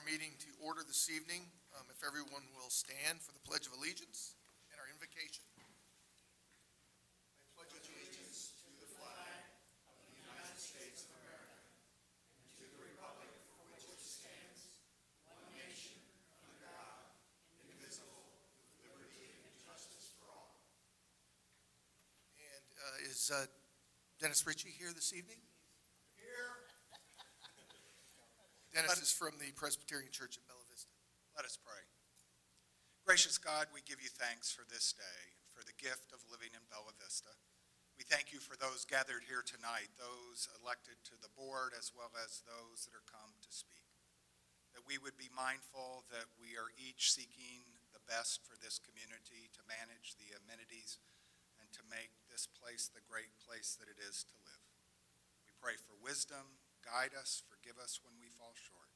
meeting to order this evening. If everyone will stand for the Pledge of Allegiance and our invocation. I pledge allegiance to the flag of the United States of America and to the republic for which it stands, one nation, under God, indivisible, with liberty and justice for all. And is Dennis Ritchie here this evening? Here. Dennis is from the Presbyterian Church at Bella Vista. Let us pray. Gracious God, we give you thanks for this day, for the gift of living in Bella Vista. We thank you for those gathered here tonight, those elected to the board, as well as those that are come to speak. That we would be mindful that we are each seeking the best for this community, to manage the amenities, and to make this place the great place that it is to live. We pray for wisdom, guide us, forgive us when we fall short.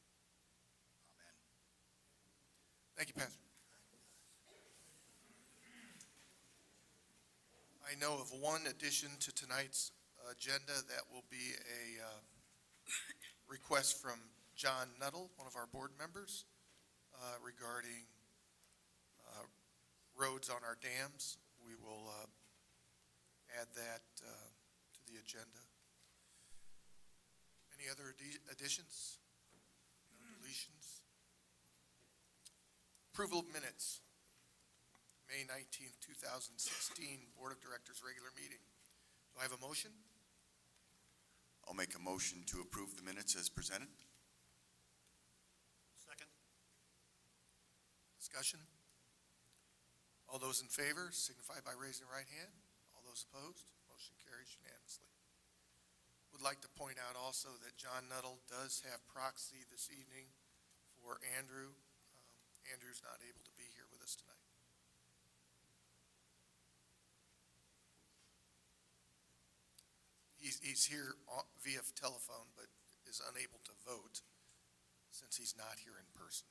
Amen. Thank you, Pastor. I know of one addition to tonight's agenda. That will be a request from John Nuttall, one of our board members, regarding roads on our dams. We will add that to the agenda. Any other additions? No deletions? Approval of minutes. May 19th, 2016, Board of Directors regular meeting. Do I have a motion? I'll make a motion to approve the minutes as presented. Second. Discussion? All those in favor signify by raising the right hand. All those opposed, motion carries unanimously. Would like to point out also that John Nuttall does have proxy this evening for Andrew. Andrew's not able to be here with us tonight. He's here via telephone, but is unable to vote since he's not here in person.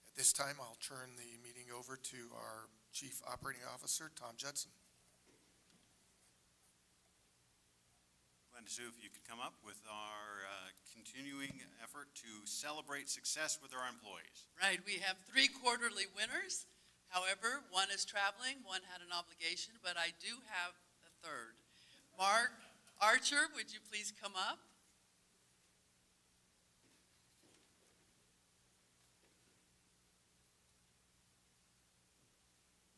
At this time, I'll turn the meeting over to our Chief Operating Officer, Tom Judson. Glenda Sue, if you could come up with our continuing effort to celebrate success with our employees. Right, we have 3 quarterly winners. However, one is traveling, one had an obligation, but I do have the third. Mark Archer, would you please come up?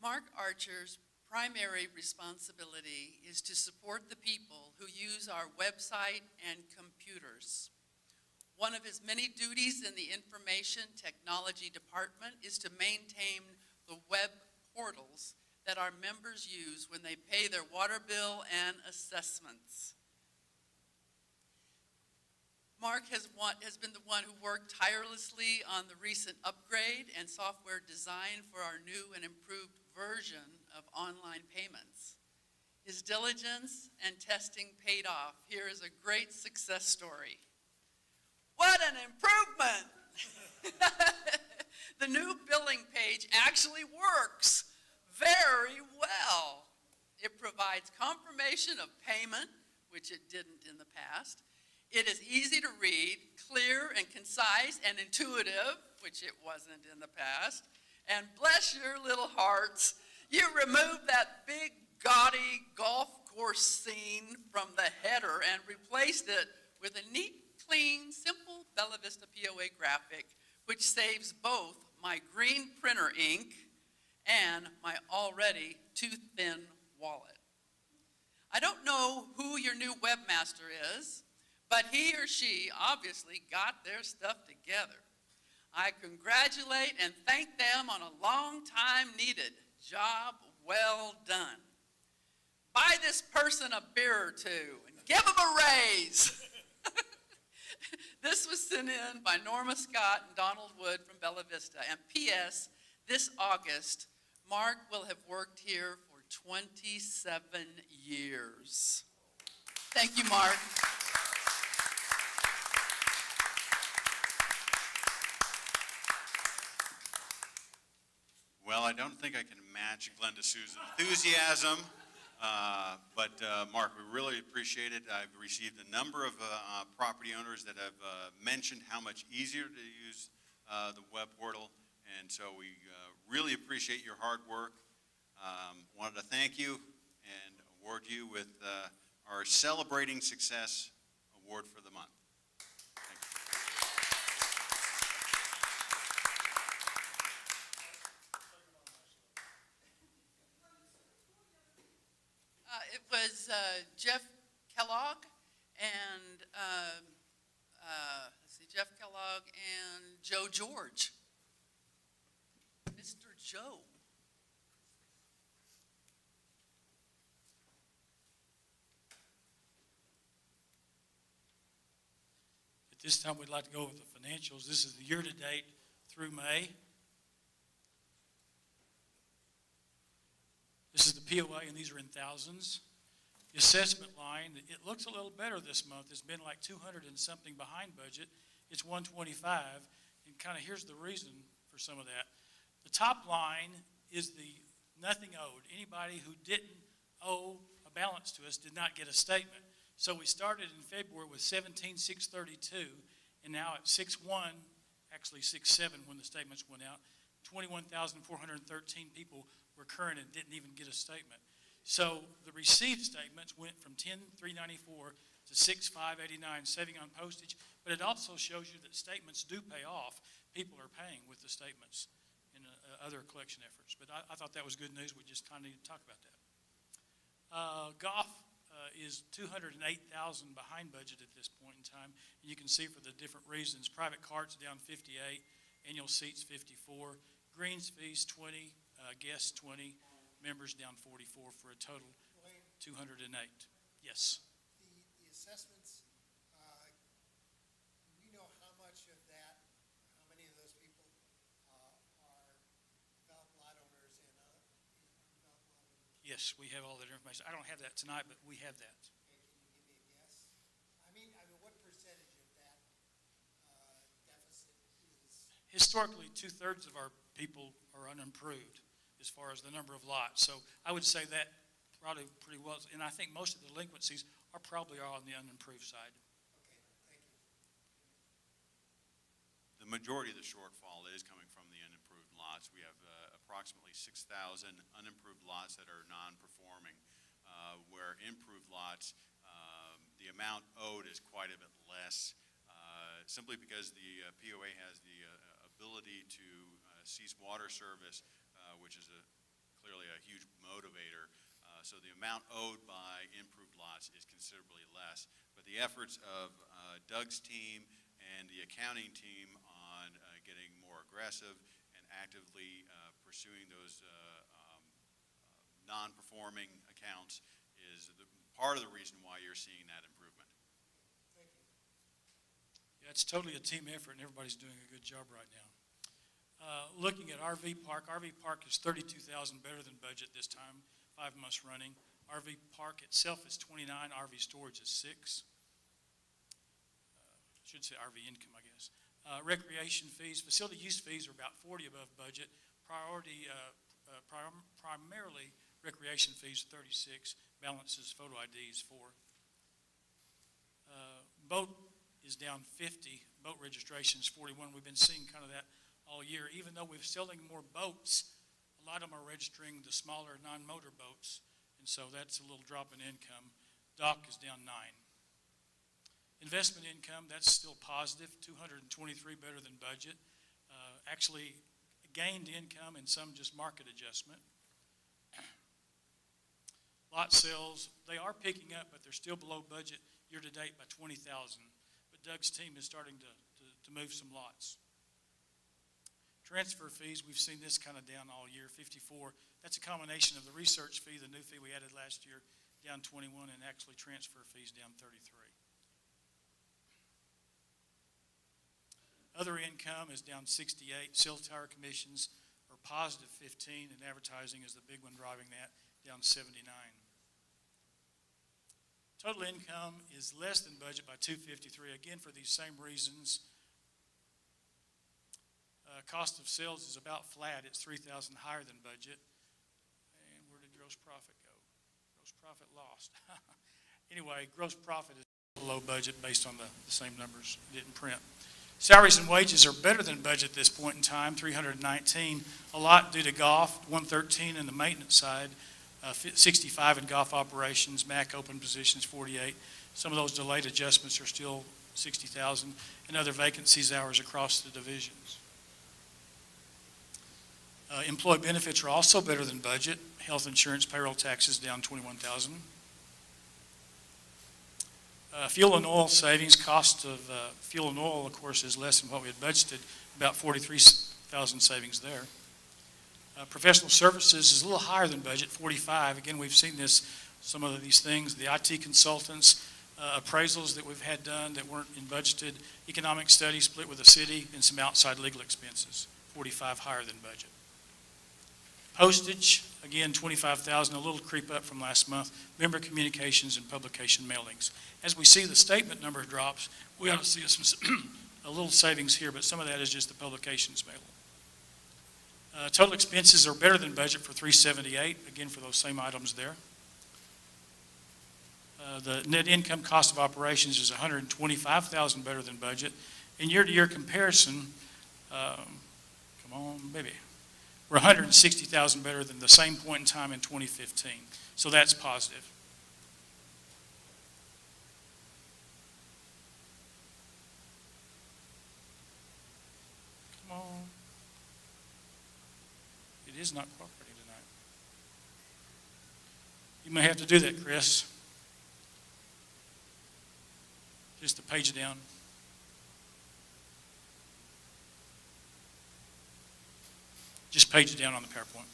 Mark Archer's primary responsibility is to support the people who use our website and computers. One of his many duties in the Information Technology Department is to maintain the web portals that our members use when they pay their water bill and assessments. Mark has been the one who worked tirelessly on the recent upgrade and software design for our new and improved version of online payments. His diligence and testing paid off. Here is a great success story. What an improvement! The new billing page actually works very well. It provides confirmation of payment, which it didn't in the past. It is easy to read, clear and concise and intuitive, which it wasn't in the past. And bless your little hearts, you removed that big, gaudy golf course scene from the header and replaced it with a neat, clean, simple Bella Vista POA graphic, which saves both my green printer ink and my already too thin wallet. I don't know who your new webmaster is, but he or she obviously got their stuff together. I congratulate and thank them on a long time needed job well done. Buy this person a beer or two and give them a raise. This was sent in by Norma Scott and Donald Wood from Bella Vista. And P.S., this August, Mark will have worked here for 27 years. Thank you, Mark. Well, I don't think I can match Glenda Sue's enthusiasm But Mark, we really appreciate it. I've received a number of property owners that have mentioned how much easier to use the web portal, and so we really appreciate your hard work. Wanted to thank you and award you with our Celebrating Success Award for the month. Thank you. It was Jeff Kellogg and, let's see, Jeff Kellogg and Joe George. Mr. Joe. At this time, we'd like to go over the financials. This is the year-to-date through May. This is the POA, and these are in thousands. The assessment line, it looks a little better this month. It's been like 200 and something behind budget. It's 125, and kind of here's the reason for some of that. The top line is the nothing owed. Anybody who didn't owe a balance to us did not get a statement. So we started in February with 17,632, and now at 6/1, actually 6/7 when the statements went out, 21,413 people were current and didn't even get a statement. So the received statements went from 10,394 to 6,589, saving on postage, but it also shows you that statements do pay off. People are paying with the statements in other collection efforts. But I thought that was good news. We just kind of need to talk about that. Golf is 208,000 behind budget at this point in time. And you can see for the different reasons. Private carts down 58, annual seats 54, greens fees 20, guests 20, members down 44 for a total 208. Yes. The assessments, do we know how much of that, how many of those people are developed lot owners and undeveloped lot owners? Yes, we have all that information. I don't have that tonight, but we have that. Okay, can you give me a guess? I mean, what percentage of that deficit is? Historically, 2/3 of our people are unimproved as far as the number of lots. So I would say that probably pretty well, and I think most of the delinquencies are probably all on the unimproved side. Okay, thank you. The majority of the shortfall is coming from the unimproved lots. We have approximately 6,000 unimproved lots that are non-performing, where improved lots, the amount owed is quite a bit less, simply because the POA has the ability to cease water service, which is clearly a huge motivator. So the amount owed by improved lots is considerably less. But the efforts of Doug's team and the accounting team on getting more aggressive and actively pursuing those non-performing accounts is part of the reason why you're seeing that improvement. Thank you. Yeah, it's totally a team effort, and everybody's doing a good job right now. Looking at RV Park is 32,000 better than budget this time, 5 months running. RV Park itself is 29, RV storage is 6. Should say RV income, I guess. Recreation fees, facility use fees are about 40 above budget. Primarily recreation fees 36, balances photo IDs 4. Boat is down 50, boat registrations 41. We've been seeing kind of that all year. Even though we're selling more boats, a lot of them are registering the smaller non-motor boats, and so that's a little drop in income. Dock is down 9. Investment income, that's still positive, 223 better than budget. Actually gained income and some just market adjustment. Lot sales, they are picking up, but they're still below budget year-to-date by 20,000. But Doug's team is starting to move some lots. Transfer fees, we've seen this kind of down all year, 54. That's a combination of the research fee, the new fee we added last year, down 21, and actually transfer fees down 33. Other income is down 68. Sales tower commissions are positive 15, and advertising is the big one driving that, down 79. Total income is less than budget by 253, again for these same reasons. Cost of sales is about flat. It's 3,000 higher than budget. And where did gross profit go? Gross profit lost. Anyway, gross profit is below budget based on the same numbers. It didn't print. Salaries and wages are better than budget at this point in time, 319. A lot due to golf, 113 in the maintenance side, 65 in golf operations, MAC open positions, 48. Some of those delayed adjustments are still 60,000, and other vacancies hours across the divisions. Employee benefits are also better than budget. Health insurance, payroll taxes down 21,000. Fuel and oil savings, cost of fuel and oil, of course, is less than what we had budgeted, about 43,000 savings there. Professional services is a little higher than budget, 45. Again, we've seen this, some of these things, the IT consultants, appraisals that we've had done that weren't in budgeted, economic studies split with the city, and some outside legal expenses, 45 higher than budget. Postage, again, 25,000, a little creep up from last month. Member communications and publication mailings. As we see the statement number drops, we ought to see a little savings here, but some of that is just the publications mail. Total expenses are better than budget for 378, again for those same items there. The net income cost of operations is 125,000 better than budget. In year-to-year comparison, come on, baby, we're 160,000 better than the same point in time in 2015. So that's positive. Come on. It is not cooperating tonight. You may have to do that, Chris. Just a page down. Just page it down on the PowerPoint.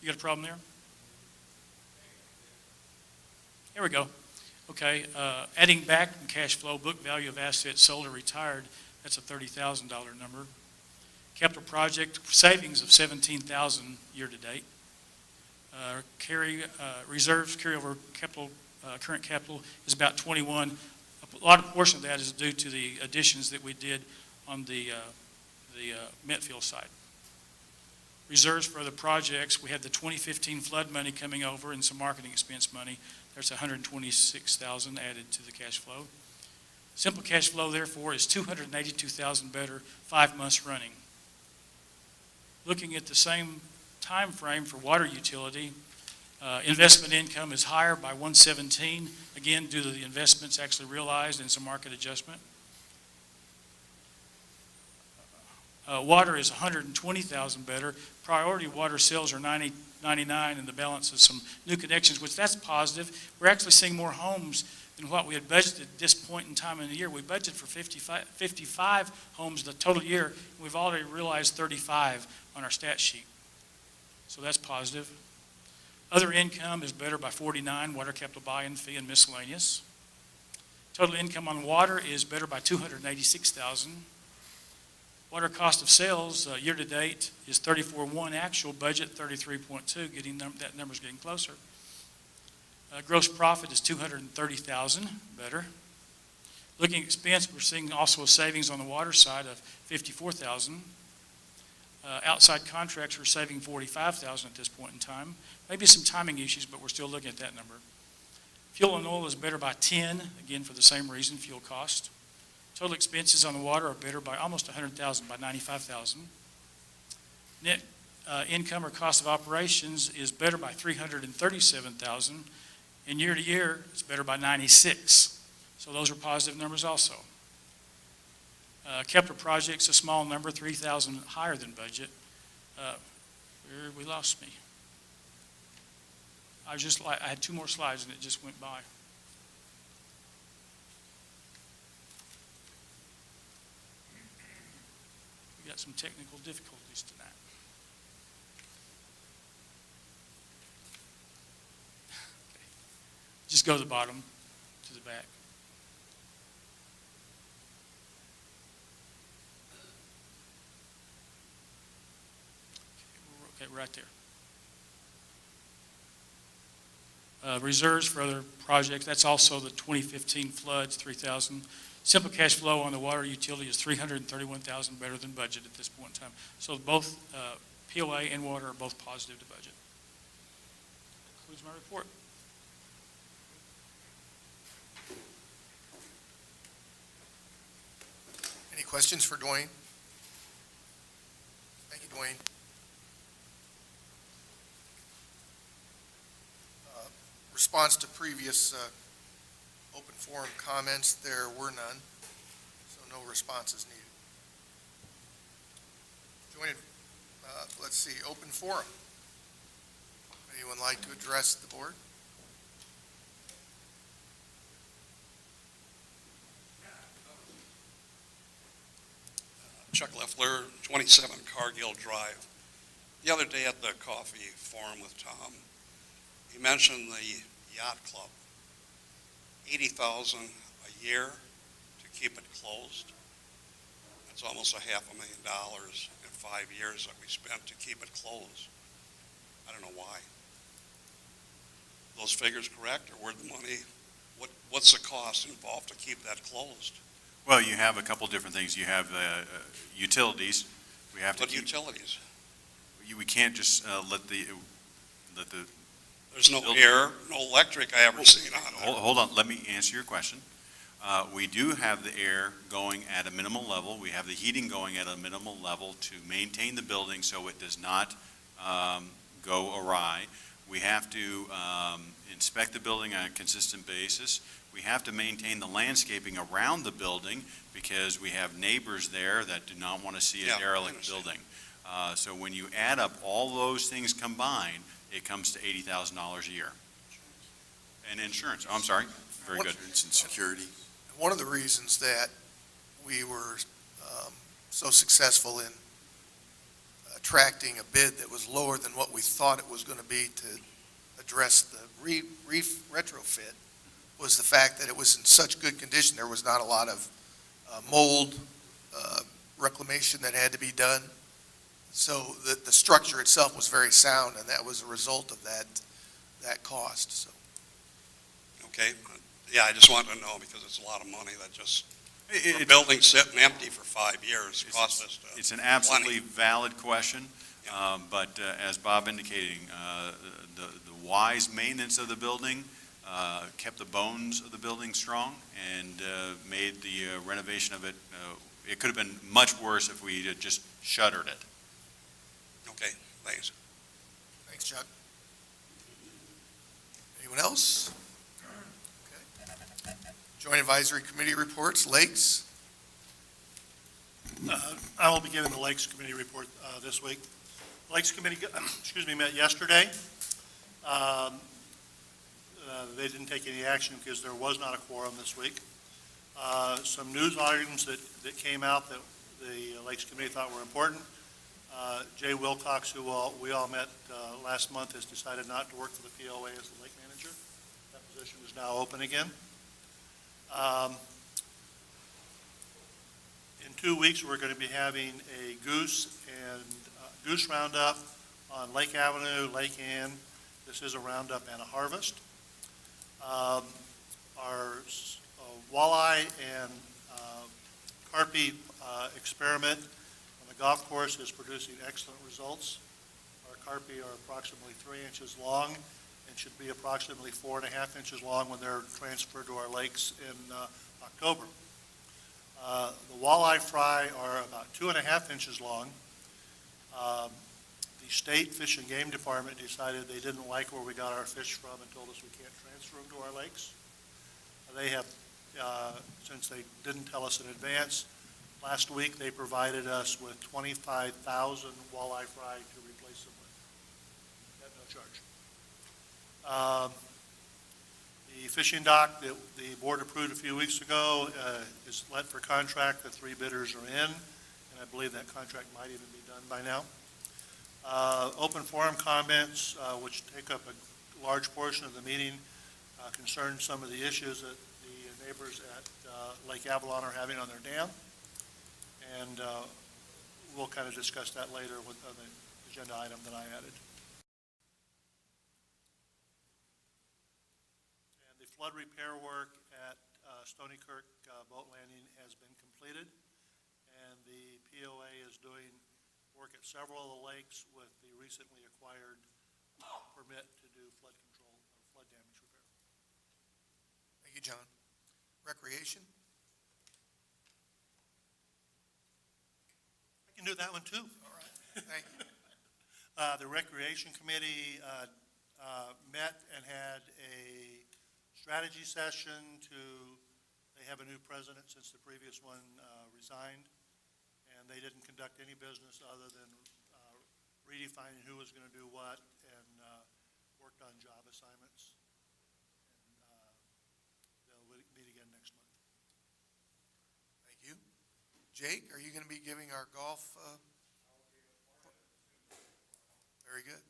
You got a problem there? There we go. Okay, adding back from cash flow, book value of assets sold or retired, that's a $30,000 number. Capital project savings of 17,000 year to date. Reserves carryover capital, current capital is about 21. A lot of portion of that is due to the additions that we did on the Metfield side. Reserves for other projects, we had the 2015 flood money coming over and some marketing expense money. There's 126,000 added to the cash flow. Simple cash flow, therefore, is 282,000 better, 5 months running. Looking at the same time frame for water utility, investment income is higher by 117, again due to the investments actually realized and some market adjustment. Water is 120,000 better. Priority water sales are 99, and the balance is some new connections, which that's positive. We're actually seeing more homes than what we had budgeted at this point in time in the year. We budgeted for 55 homes the total year, and we've already realized 35 on our stat sheet. So that's positive. Other income is better by 49, water capital buy-in fee and miscellaneous. Total income on water is better by 286,000. Water cost of sales year to date is 34.1, actual budget 33.2, that number's getting closer. Gross profit is 230,000, better. Looking at expense, we're seeing also a savings on the water side of 54,000. Outside contracts, we're saving 45,000 at this point in time. Maybe some timing issues, but we're still looking at that number. Fuel and oil is better by 10, again for the same reason, fuel cost. Total expenses on the water are better by almost 100,000, by 95,000. Net income or cost of operations is better by 337,000, and year to year it's better by 96. So those are positive numbers also. Capital projects, a small number, 3,000 higher than budget. We lost me. I had 2 more slides and it just went by. We got some technical difficulties tonight. Okay. Just go to the bottom, to the back. Okay, right there. Reserves for other projects, that's also the 2015 floods, 3,000. Simple cash flow on the water utility is 331,000 better than budget at this point in time. So both POA and water are both positive to budget. concludes my report. Any questions for Dwayne? Thank you, Dwayne. Response to previous open forum comments, there were none, so no responses needed. Let's see, open forum. Anyone like to address the board? Chuck Leffler, 27 Cargill Drive. The other day at the coffee forum with Tom, he mentioned the yacht club, $80,000 a year to keep it closed. That's almost $500,000 in 5 years that we spent to keep it closed. I don't know why. Those figures correct, or where the money, what's the cost involved to keep that closed? Well, you have a couple different things. You have utilities. We have to What keep, utilities? we can't just let the There's no Building. air, no electric I ever seen on there. Hold on, let me answer your question. We do have the air going at a minimal level. We have the heating going at a minimal level to maintain the building so it does not go awry. We have to inspect the building on a consistent basis. We have to maintain the landscaping around the building because we have neighbors there that do not want to see Yeah, a I derelict understand. building. So when you add up all those things combined, it comes to $80,000 a year. And insurance, oh, I'm sorry, very good. Insurance and security. One of the reasons that we were so successful in attracting a bid that was lower than what we thought it was going to be to address the reef retrofit was the fact that it was in such good condition. There was not a lot of mold reclamation that had to be done. So the structure itself was very sound, and that was a result of that cost, so. Okay, yeah, I just wanted to know because it's a lot of money that just, the building's sitting empty for 5 years, cost us to. It's an absolutely valid question, but as Bob indicated, the wise maintenance of the building kept the bones of the building strong and made the renovation of it, it could have been much worse if we had just shuttered it. Okay, thanks. Thanks, Chuck. Anyone else? Okay. Joint Advisory Committee reports, Lakes. I will be giving the Lakes Committee report this week. The Lakes Committee, met yesterday. They didn't take any action because there was not a quorum this week. Some news items that came out that the Lakes Committee thought were important. Jay Wilcox, who we all met last month, has decided not to work for the POA as the lake manager. That position is now open again. In 2 weeks, we're going to be having a goose roundup on Lake Avenue, Lake Ann. This is a roundup and a harvest. Our walleye and carpy experiment on the golf course is producing excellent results. Our carpy are approximately 3 inches long and should be approximately 4.5 inches long when they're transferred to our lakes in October. The walleye fry are about 2.5 inches long. The State Fish and Game Department decided they didn't like where we got our fish from and told us we can't transfer them to our lakes. They have, since they didn't tell us in advance, last week they provided us with 25,000 walleye fry to replace them with at no charge. The fishing dock that the board approved a few weeks ago is let for contract. The 3 bidders are in, and I believe that contract might even be done by now. Open forum comments, which take up a large portion of the meeting, concern some of the issues that the neighbors at Lake Avalon are having on their dam. And we'll kind of discuss that later with the agenda item that I added. And the flood repair work at Stony Creek boat landing has been completed. And the POA is doing work at several of the lakes with the recently acquired permit to do flood control flood damage repair. Thank you, John. Recreation? I can do that one too. All right, thank you. The Recreation Committee met and had a strategy session they have a new president since the previous one resigned, and they didn't conduct any business other than redefining who was going to do what, and worked on job assignments. And they'll meet again next month. Thank you. Jake, are you going to be giving our golf? Very good.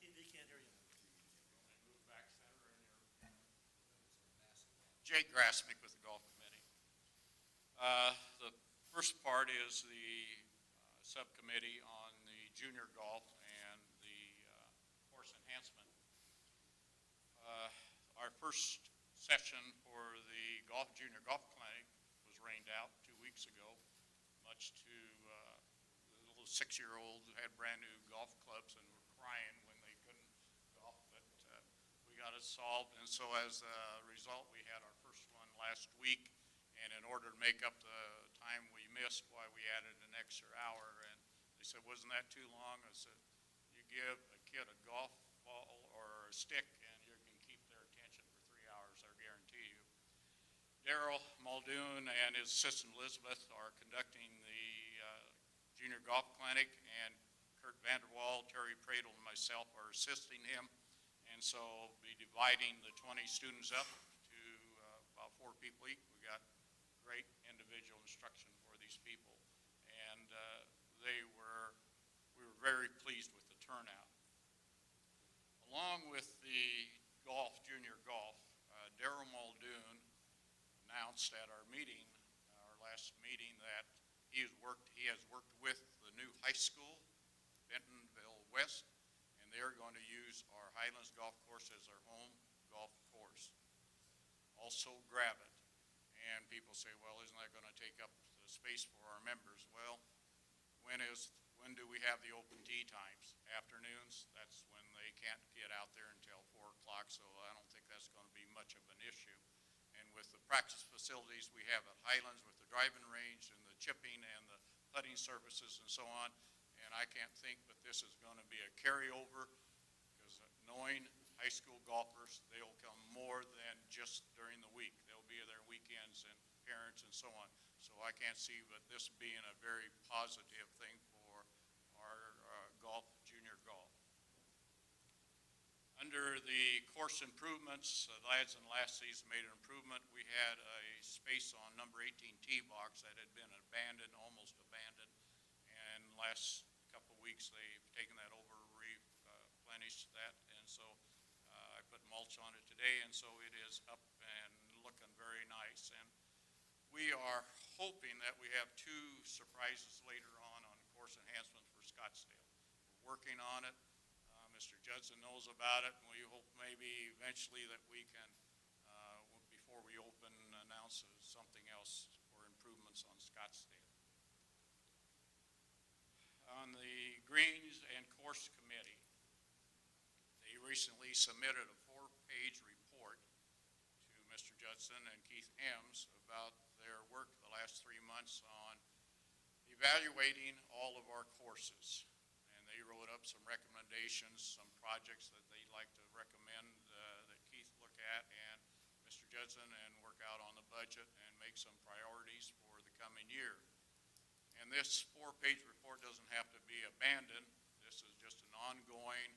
He can't hear you. Jake Grassmick with the Golf Committee. The first part is the subcommittee on the junior golf and the course enhancement. Our first session for the junior golf clinic was rained out 2 weeks ago, much to the little 6-year-old who had brand new golf clubs and were crying when they couldn't golf, but we got it solved. And so as a result, we had our first one last week, and in order to make up the time we missed, why we added an extra hour. And they said, wasn't that too long? I said, you give a kid a golf ball or a stick and you can keep their attention for 3 hours, I guarantee you. Daryl Muldoon and his assistant Elizabeth are conducting the junior golf clinic, and Kurt Vanderwall, Terry Pradle, and myself are assisting him. And so we'll be dividing the 20 students up to about 4 people each. We got great individual instruction for these people, and we were very pleased with the turnout. Along with the junior golf, Daryl Muldoon announced at our last meeting, that he has worked with the new high school, Bentonville West, and they're going to use our Highlands Golf Course as their home golf course. Also Gravit. And people say, well, isn't that going to take up the space for our members? Well, when do we have the open tee times? Afternoons? That's when they can't get out there until 4 o'clock, so I don't think that's going to be much of an issue. And with the practice facilities we have at Highlands, with the driving range and the chipping and the putting services and so on, and I can't think that this is going to be a carryover, because knowing high school golfers, they'll come more than just during the week. They'll be there weekends and parents and so on. So I can't see but this being a very positive thing for our junior golf. Under the course improvements, the lads in last season made an improvement. We had a space on number 18 tee box that had been abandoned, almost abandoned, and last couple of weeks they've taken that over, replenished that, and so I put mulch on it today, and so it is up and looking very nice. And we are hoping that we have 2 surprises later on course enhancement for Scottsdale. We're working on it. Mr. Judson knows about it, and we hope maybe eventually that we can, before we open, announce something else for improvements on Scottsdale. On the Greens and Course Committee, they recently submitted a 4-page report to Mr. Judson and Keith Ems about their work the last 3 months on evaluating all of our courses. And they wrote up some recommendations, some projects that they'd like to recommend that Keith look at and Mr. Judson, and work out on the budget and make some priorities for the coming year. And this 4-page report doesn't have to be abandoned. This is just an ongoing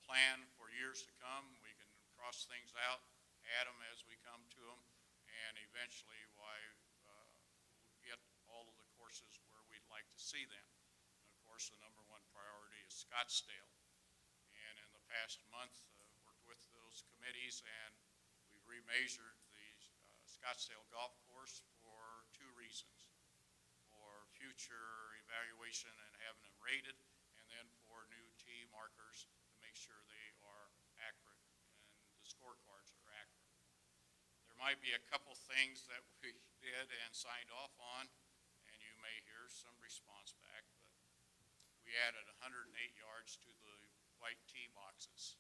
plan for years to come. We can cross things out, add them as we come to them, and eventually we'll get all of the courses where we'd like to see them. And of course, the number 1 priority is Scottsdale. And in the past month, worked with those committees, and we've remeasured the Scottsdale golf course for 2 reasons: for future evaluation and having them rated, and then for new tee markers to make sure they are accurate and the scorecards are accurate. There might be a couple things that we did and signed off on, and you may may hear some response back, but we added 108 yards to the white tee boxes.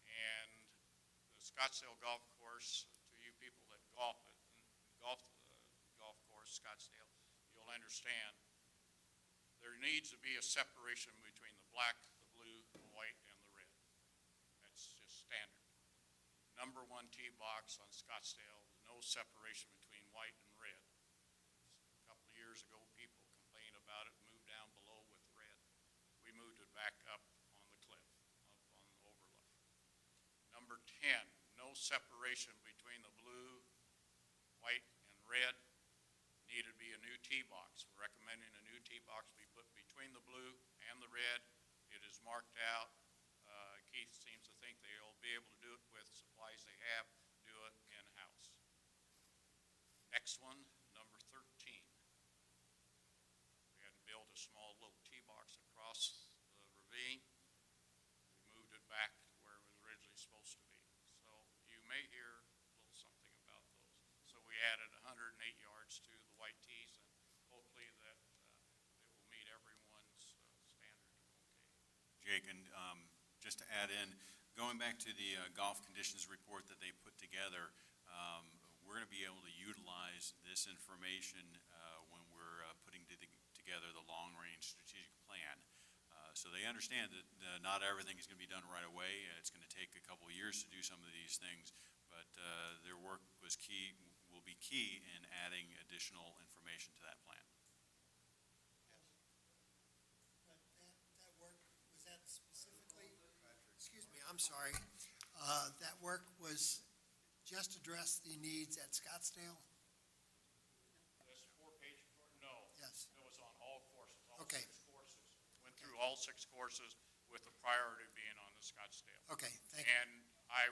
And the Scottsdale Golf Course, to you people that golf the golf course, Scottsdale, you'll understand, there needs to be a separation between the black, the blue, the white, and the red. That's just standard. Number one tee box on Scottsdale, no separation between white and red. A couple of years ago, people complained about it, moved down below with red. We moved it back up on the cliff, up on the overlook. Number 10, no separation between the blue, white, and red. Needed to be a new tee box. We're recommending a new tee box be put between the blue and the red. It is marked out. Keith seems to think they'll be able to do it with supplies they have, do it in-house. Next one, number 13. We had built a small little tee box across the ravine. We moved it back to where it was originally supposed to be. So you may hear a little something about those. So we added 108 yards to the white tees, and hopefully that it will meet everyone's standard. Okay. Jake, and just to add in, going back to the golf conditions report that they put together, we're going to be able to utilize this information when we're putting together the long-range strategic plan. So they understand that not everything is going to be done right away. It's going to take a couple of years to do some of these things, but their work will be key in adding additional information to that plan. But that work, was that specifically, excuse me, I'm sorry, that work was just address the needs at Scottsdale? This four-page report, no. Yes. It was on all courses, all Okay. 6 courses. Went through all 6 courses with the priority being on the Scottsdale. Okay, thank you. And I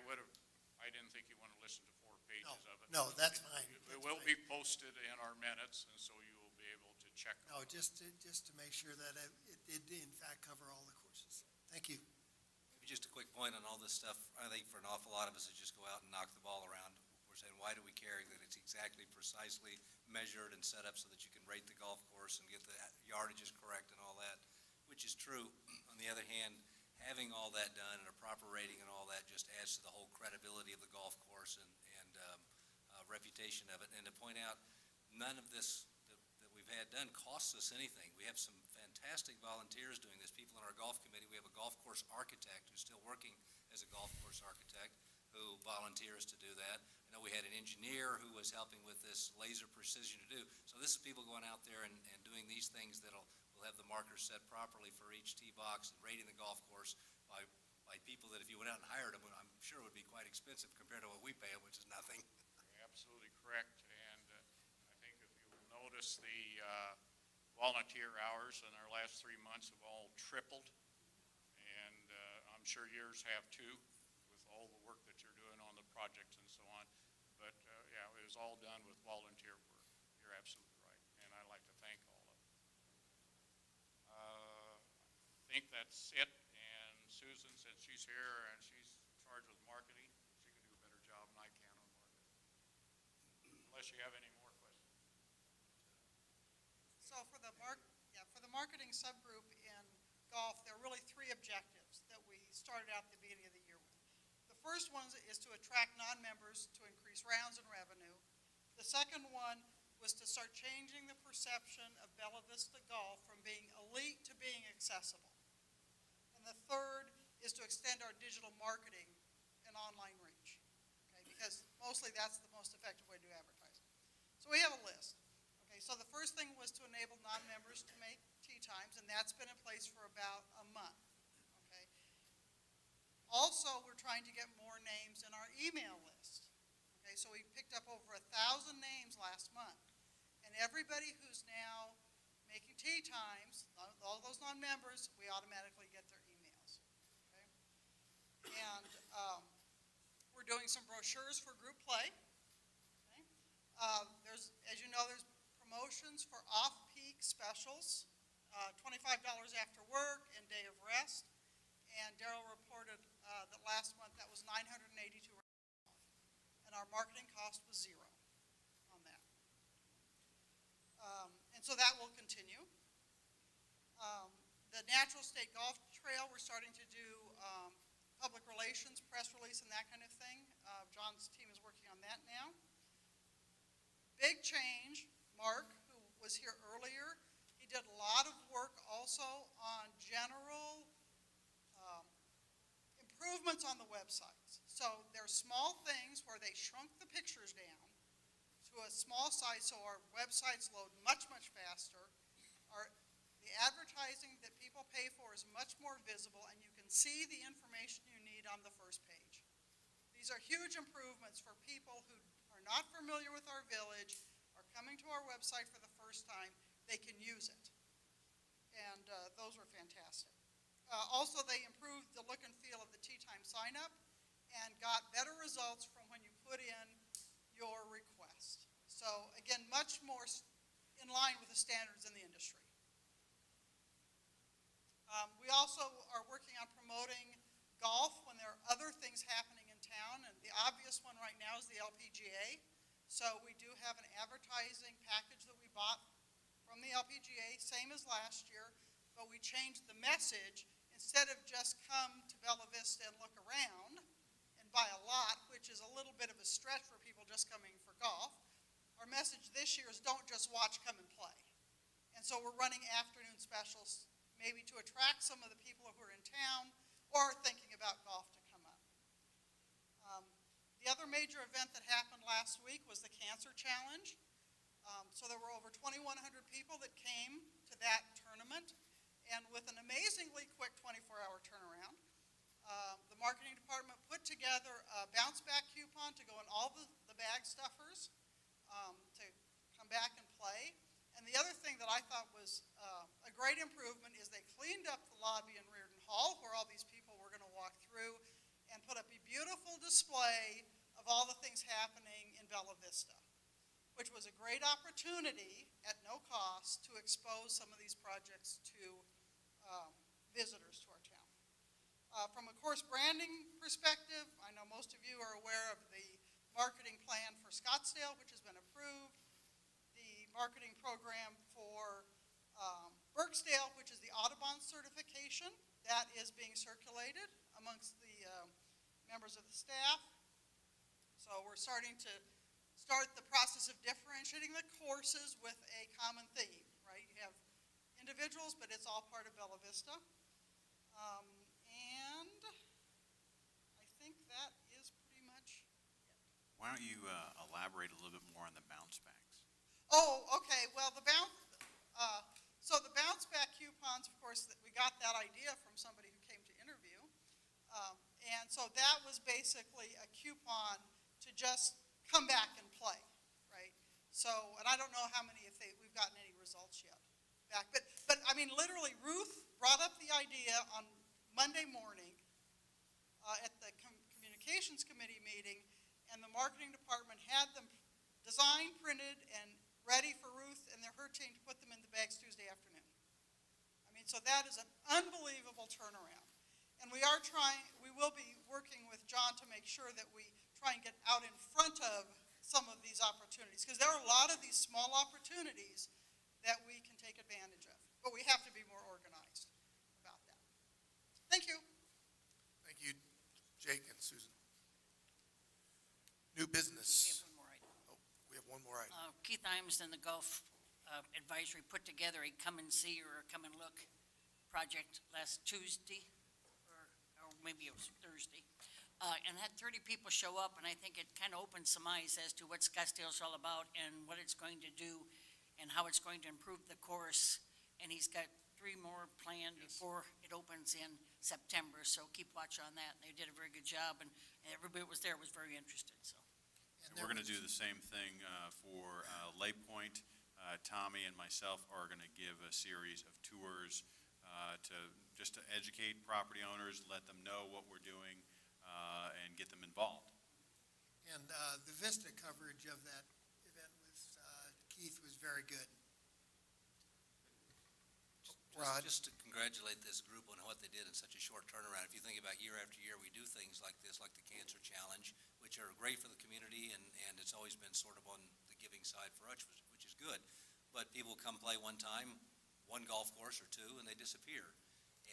didn't think you want to listen to 4 pages of it. No, that's fine. It will be posted in our minutes, and so you will be able to check them. No, just to make sure that it did in fact cover all the courses. Thank you. Maybe just a quick point on all this stuff. I think for an awful lot of us, it's just go out and knock the ball around. We're saying, why do we care that it's exactly precisely measured and set up so that you can rate the golf course and get the yardages correct and all that, which is true. On the other hand, having all that done and a proper rating and all that just adds to the whole credibility of the golf course and reputation of it. And to point out, none of this that we've had done costs us anything. We have some fantastic volunteers doing this, people in our golf committee. We have a golf course architect who's still working as a golf course architect who volunteers to do that. I know we had an engineer who was helping with this laser precision to do. So this is people going out there and doing these things that'll have the markers set properly for each tee box and rating the golf course by people that if you went out and hired them, I'm sure would be quite expensive compared to what we pay them, which is nothing. You're absolutely correct, and I think if you will notice, the volunteer hours in our last 3 months have all tripled, and I'm sure yours have too, with all the work that you're doing on the projects and so on. But yeah, it was all done with volunteer work. You're absolutely right, and I'd like to thank all of them. I think that's it, and Susan, since she's here and she's charged with marketing, she can do a better job than I can on marketing. Unless you have any more questions. So for the marketing subgroup in golf, there are really 3 objectives that we started out at the beginning of the year with. The first one is to attract non-members to increase rounds and revenue. The second one was to start changing the perception of Bella Vista Golf from being elite to being accessible. And the third is to extend our digital marketing and online reach, okay? Because mostly that's the most effective way to do advertising. So we have a list. Okay, so the first thing was to enable non-members to make tee times, and that's been in place for about a month. Okay. Also, we're trying to get more names in our email list. Okay, so we picked up over 1,000 names last month, and everybody who's now making tee times, all those non-members, we automatically get their emails. Okay, and we're doing some brochures for group play. Okay. As you know, there's promotions for off-peak specials, $25 after work and day of rest. And Darrell reported that last month that was 982 off. And our marketing cost was 0 on that. And so that will continue. The Natural State Golf Trail, we're starting to do public relations, press release, and that kind of thing. John's team is working on that now. Big change, Mark, who was here earlier, he did a lot of work also on general improvements on the websites. So there's small things where they shrunk the pictures down to a small size so our websites load much, much faster. The advertising that people pay for is much more visible, and you can see the information you need on the first page. These are huge improvements for people who are not familiar with our village, are coming to our website for the first time. They can use it. And those were fantastic. Also, they improved the look and feel of the tea time sign-up and got better results from when you put in your request. So, again, much more in line with the standards in the industry. We also are working on promoting golf when there are other things happening in town, and the obvious one right now is the LPGA. So we do have an advertising package that we bought from the LPGA, same as last year, but we changed the message. Instead of just come to Bella Vista and look around and buy a lot, which is a little bit of a stretch for people just coming for golf, our message this year is don't just watch, come and play. And so we're running afternoon specials maybe to attract some of the people who are in town or are thinking about golf to come up. The other major event that happened last week was the Cancer Challenge. So there were over 2,100 people that came to that tournament, and with an amazingly quick 24-hour turnaround, the marketing department put together a bounce-back coupon to go in all the bag stuffers to come back and play. And the other thing that I thought was a great improvement is they cleaned up the lobby in Reardon Hall where all these people were going to walk through and put up a beautiful display of all the things happening in Bella Vista, which was a great opportunity at no cost to expose some of these projects to visitors to our town. From a course branding perspective, I know most of you are aware of the marketing plan for Scottsdale, which has been approved, the marketing program for Burksdale, which is the Audubon certification, that is being circulated amongst the members of the staff. So we're starting to start the process of differentiating the courses with a common theme, right? You have individuals, but it's all part of Bella Vista. And I think that is pretty much it. Why don't you elaborate a little bit more on the bounce backs? Oh, okay, well, so the bounce back coupons, of course, we got that idea from somebody who came to interview. And so that was basically a coupon to just come back and play, right? So, and I don't know how many, we've gotten any results yet back. But I mean, literally, Ruth brought up the idea on Monday morning at the communications committee meeting, and the marketing department had them designed, printed, and ready for Ruth and her team to put them in the bags Tuesday afternoon. I mean, so that is an unbelievable turnaround. And we will be working with John to make sure that we try and get out in front of some of these opportunities, because there are a lot of these small opportunities that we can take advantage of, but we have to be more organized about that. Thank you. Thank you, Jake and Susan. New We business. have one more item. Oh, we have one more item. Keith Imes and the Gulf Advisory put together a come and see or come and look project last Tuesday, or maybe it was Thursday, and had 30 people show up, and I think it kind of opened some eyes as to what Scottsdale's all about and what it's going to do and how it's going to improve the course. And he's got 3 more planned before it opens in September, so keep watch on that. They did a very good job, and everybody that was there was very interested, so. And We're going to do the same thing for Lay Point. Tommy and myself are going to give a series of tours just to educate property owners, let them know what we're doing, and get them involved. And the Vista coverage of that event with Keith was very good. Rod? Just to congratulate this group on what they did in such a short turnaround. If you think about year after year, we do things like this, like the Cancer Challenge, which are great for the community, and it's always been sort of on the giving side for us, which is good. but people come play one time, one golf course or two, and they disappear.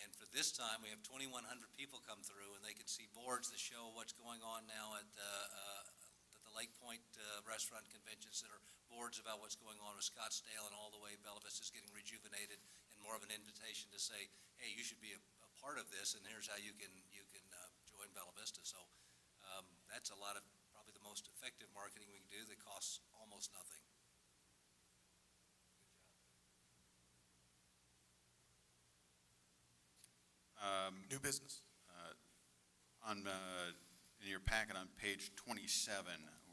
And for this time, we have 2,100 people come through, and they can see boards that show what's going on now at the Lake Point Restaurant Convention Center, boards about what's going on with Scottsdale and all the way Bella Vista is getting rejuvenated, and more of an invitation to say, hey, you should be a part of this, and here's how you can join Bella Vista. So that's a lot of, probably the most effective marketing we can do that costs almost nothing. New business. In your packet on page 27,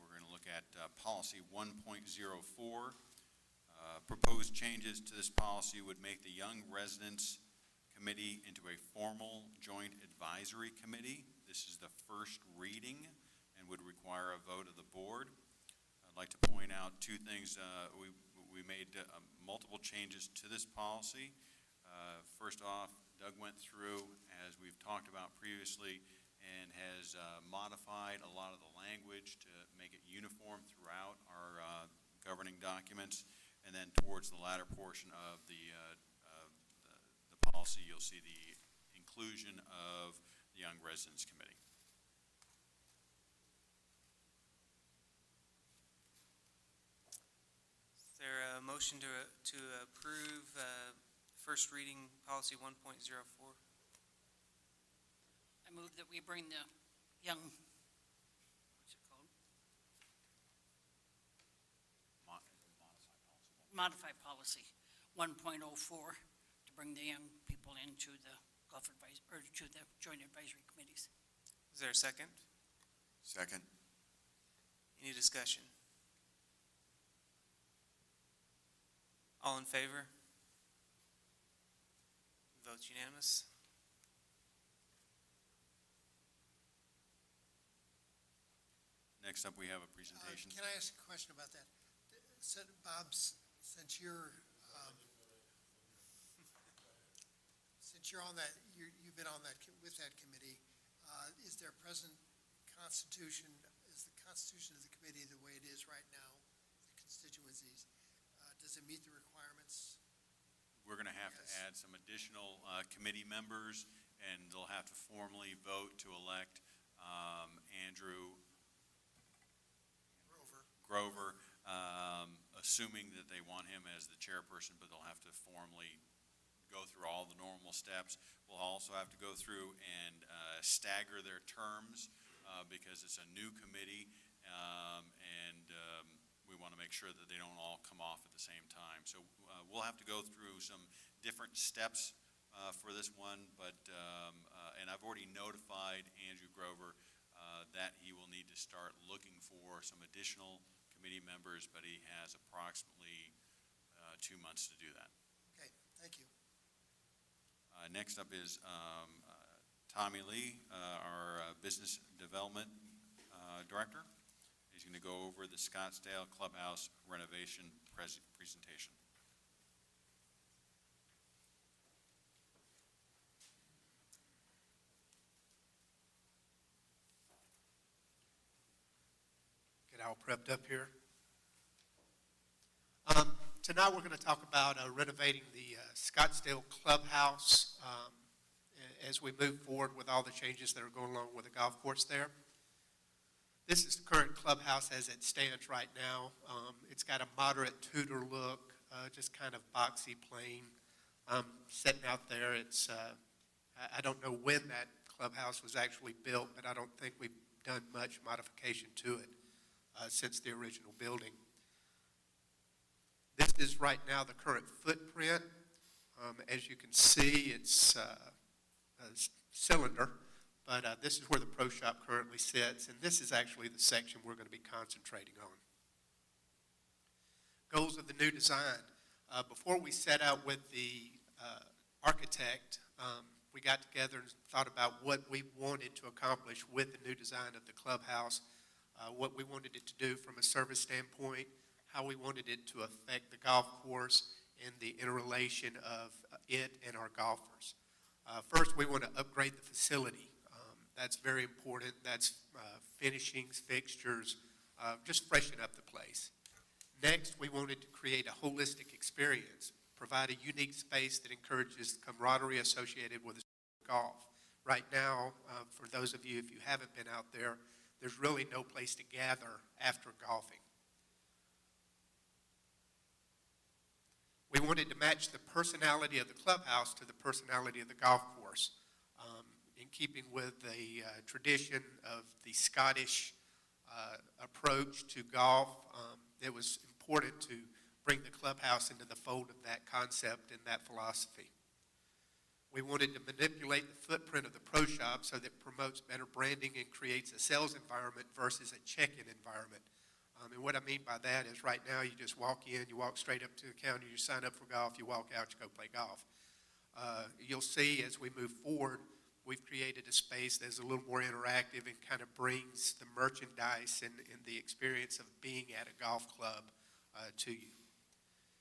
we're going to look at policy 1.04. Proposed changes to this policy would make the Young Residents Committee into a formal joint advisory committee. This is the first reading and would require a vote of the board. I'd like to point out two things. We made multiple changes to this policy. First off, Doug went through, as we've talked about previously, and has modified a lot of the language to make it uniform throughout our governing documents. And then towards the latter portion of the policy, you'll see the inclusion of the Young Residents Committee. Is there a motion to approve first reading policy 1.04? I move that we bring the young, what's it called? Modified policy 1.04 to bring the young people into the golf advice, or to the joint advisory committees. Is there a second? Second. Any discussion? All in favor? Votes unanimous. Next up, we have a presentation. Can I ask a question about that? So, Bob, since you're on that, you've been on that, with that committee, is their present constitution, is the constitution of the committee the way it is right now, the constituencies, does it meet the requirements? We're going to have to add some additional committee members, and they'll have to formally vote to elect Andrew Grover, assuming that they want him as the chairperson, but they'll have to formally go through all the normal steps. We'll also have to go through and stagger their terms because it's a new committee, and we want to make sure that they don't all come off at the same time. So we'll have to go through some different steps for this one, but and I've already notified Andrew Grover that he will need to start looking for some additional committee members, but he has approximately 2 months to do that. Okay, thank you. Next up is Tommy Lee, our Business Development Director. He's going to go over the Scottsdale Clubhouse renovation presentation. Get all prepped up here. Tonight we're going to talk about renovating the Scottsdale Clubhouse as we move forward with all the changes that are going along with the golf course there. This is the current clubhouse as it stands right now. It's got a moderate Tudor look, just kind of boxy, plain, sitting out there. It's I don't know when that clubhouse was actually built, but I don't think we've done much modification to it since the original building. This is right now the current footprint. As you can see, it's a cylinder, but this is where the pro shop currently sits, and this is actually the section we're going to be concentrating on. Goals of the new design. Before we set out with the architect, we got together and thought about what we wanted to accomplish with the new design of the clubhouse, what we wanted it to do from a service standpoint, how we wanted it to affect the golf course, and the interrelation of it and our golfers. First, we want to upgrade the facility. That's very important. That's finishings, fixtures, just freshen up the place. Next, we wanted to create a holistic experience, provide a unique space that encourages camaraderie associated with golf. Right now, for those of you, if you haven't been out there, there's really no place to gather after golfing. We wanted to match the personality of the clubhouse to the personality of the golf course, in keeping with the tradition of the Scottish approach to golf. It was important to bring the clubhouse into the fold of that concept and that philosophy. We wanted to manipulate the footprint of the pro shop so that it promotes better branding and creates a sales environment versus a check-in environment. And what I mean by that is right now you just walk in, you walk straight up to the counter, you sign up for golf, you walk out, you go play golf. You'll see as we move forward, we've created a space that's a little more interactive and kind of brings the merchandise and the experience of being at a golf club to you.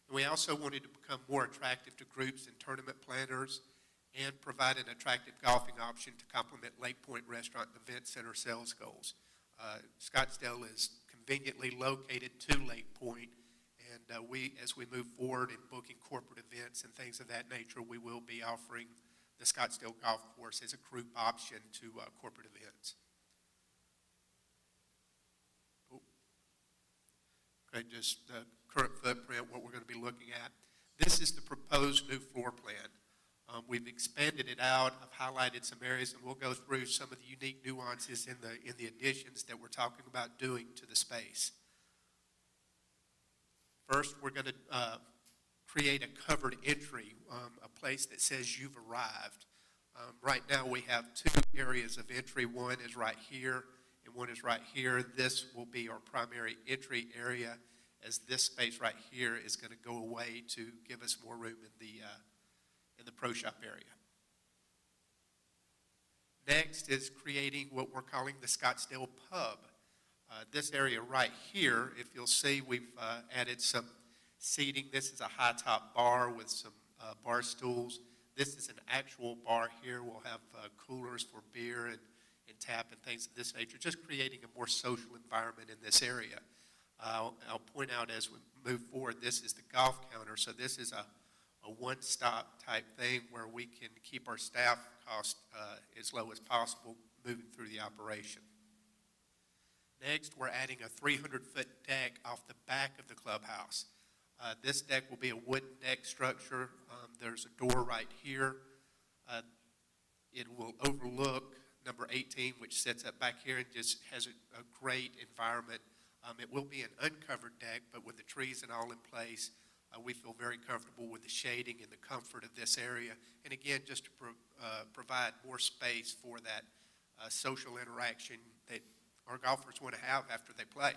And we also wanted to become more attractive to groups and tournament planners and provide an attractive golfing option to complement Lake Point Restaurant and Event Center sales goals. Scottsdale is conveniently located to Lake Point, and as we move forward in booking corporate events and things of that nature, we will be offering the Scottsdale Golf Course as a group option to corporate events. Okay, just the current footprint, what we're going to be looking at. This is the proposed new floor plan. We've expanded it out. I've highlighted some areas, and we'll go through some of the unique nuances in the additions that we're talking about doing to the space. First, we're going to create a covered entry, a place that says you've arrived. Right now, we have two areas of entry. One is right here, and one is right here. This will be our primary entry area, as this space right here is going to go away to give us more room in the pro shop area. Next is creating what we're calling the Scottsdale Pub. This area right here, if you'll see, we've added some seating. This is a high-top bar with some bar stools. This is an actual bar here. We'll have coolers for beer and tap and things of this nature, just creating a more social environment in this area. I'll point out as we move forward, this is the golf counter, so this is a one-stop type thing where we can keep our staff costs as low as possible moving through the operation. Next, we're adding a 300-foot deck off the back of the clubhouse. This deck will be a wooden deck structure. There's a door right here. It will overlook number 18, which sits up back here and just has a great environment. It will be an uncovered deck, but with the trees and all in place, we feel very comfortable with the shading and the comfort of this area. And again, just to provide more space for that social interaction that our golfers want to have after they play.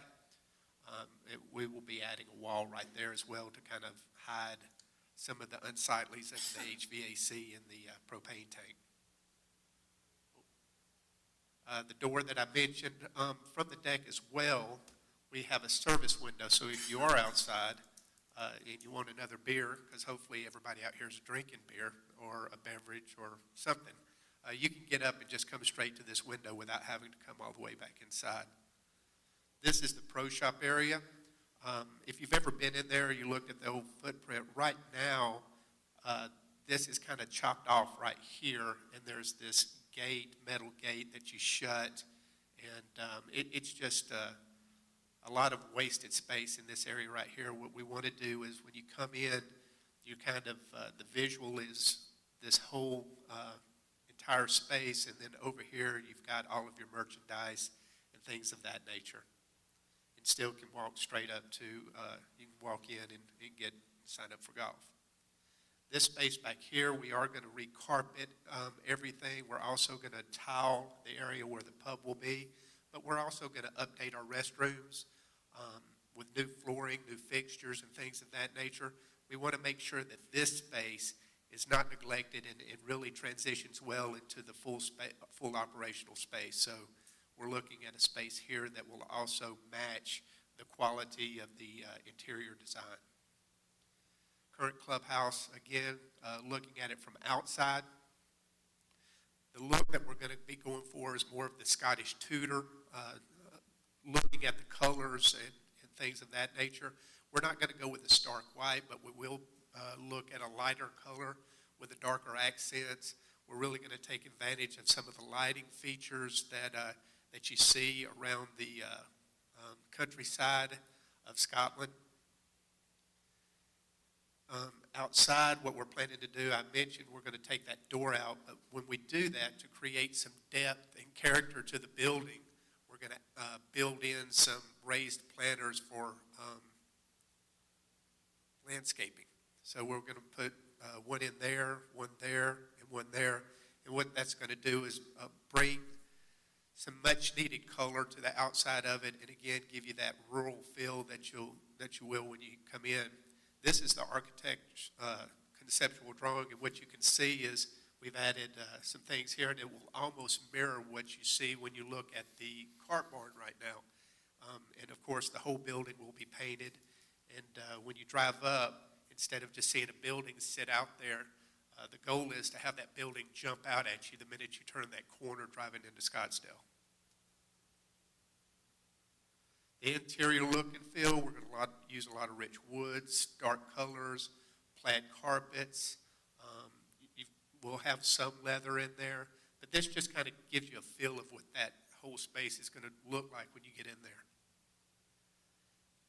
We will be adding a wall right there as well to kind of hide some of the unsightlies of the HVAC and the propane tank. The door that I mentioned, from the deck as well, we have a service window. So if you are outside and you want another beer, because hopefully everybody out here is drinking beer or a beverage or something, you can get up and just come straight to this window without having to come all the way back inside. This is the pro shop area. If you've ever been in there, you looked at the old footprint. Right now, this is kind of chopped off right here, and there's this gate, metal gate that you shut, and it's just a lot of wasted space in this area right here. What we want to do is when you come in, you kind of, the visual is this whole entire space, and then over here you've got all of your merchandise and things of that nature. And still can walk straight up to, you can walk in and sign up for golf. This space back here, we are going to recarpet everything. We're also going to tile the area where the pub will be, but we're also going to update our restrooms with new flooring, new fixtures, and things of that nature. We want to make sure that this space is not neglected and really transitions well into the full operational space. So we're looking at a space here that will also match the quality of the interior design. Current clubhouse, again, looking at it from outside. The look that we're going to be going for is more of the Scottish Tudor, looking at the colors and things of that nature. We're not going to go with a stark white, but we will look at a lighter color with the darker accents. We're really going to take advantage of some of the lighting features that you see around the countryside of Scotland. Outside, what we're planning to do, I mentioned we're going to take that door out, but when we do that, to create some depth and character to the building, we're going to build in some raised planters for landscaping. So we're going to put one in there, one there, and one there. And what that's going to do is bring some much-needed color to the outside of it, and again, give you that rural feel that you will when you come in. This is the architect's conceptual drawing, and what you can see is we've added some things here, and it will almost mirror what you see when you look at the cart barn right now. And of course, the whole building will be painted, and when you drive up, instead of just seeing a building sit out there, the goal is to have that building jump out at you the minute you turn that corner driving into Scottsdale. The interior look and feel, we're going to use a lot of rich woods, dark colors, plaid carpets. We'll have some leather in there, but this just kind of gives you a feel of what that whole space is going to look like when you get in there.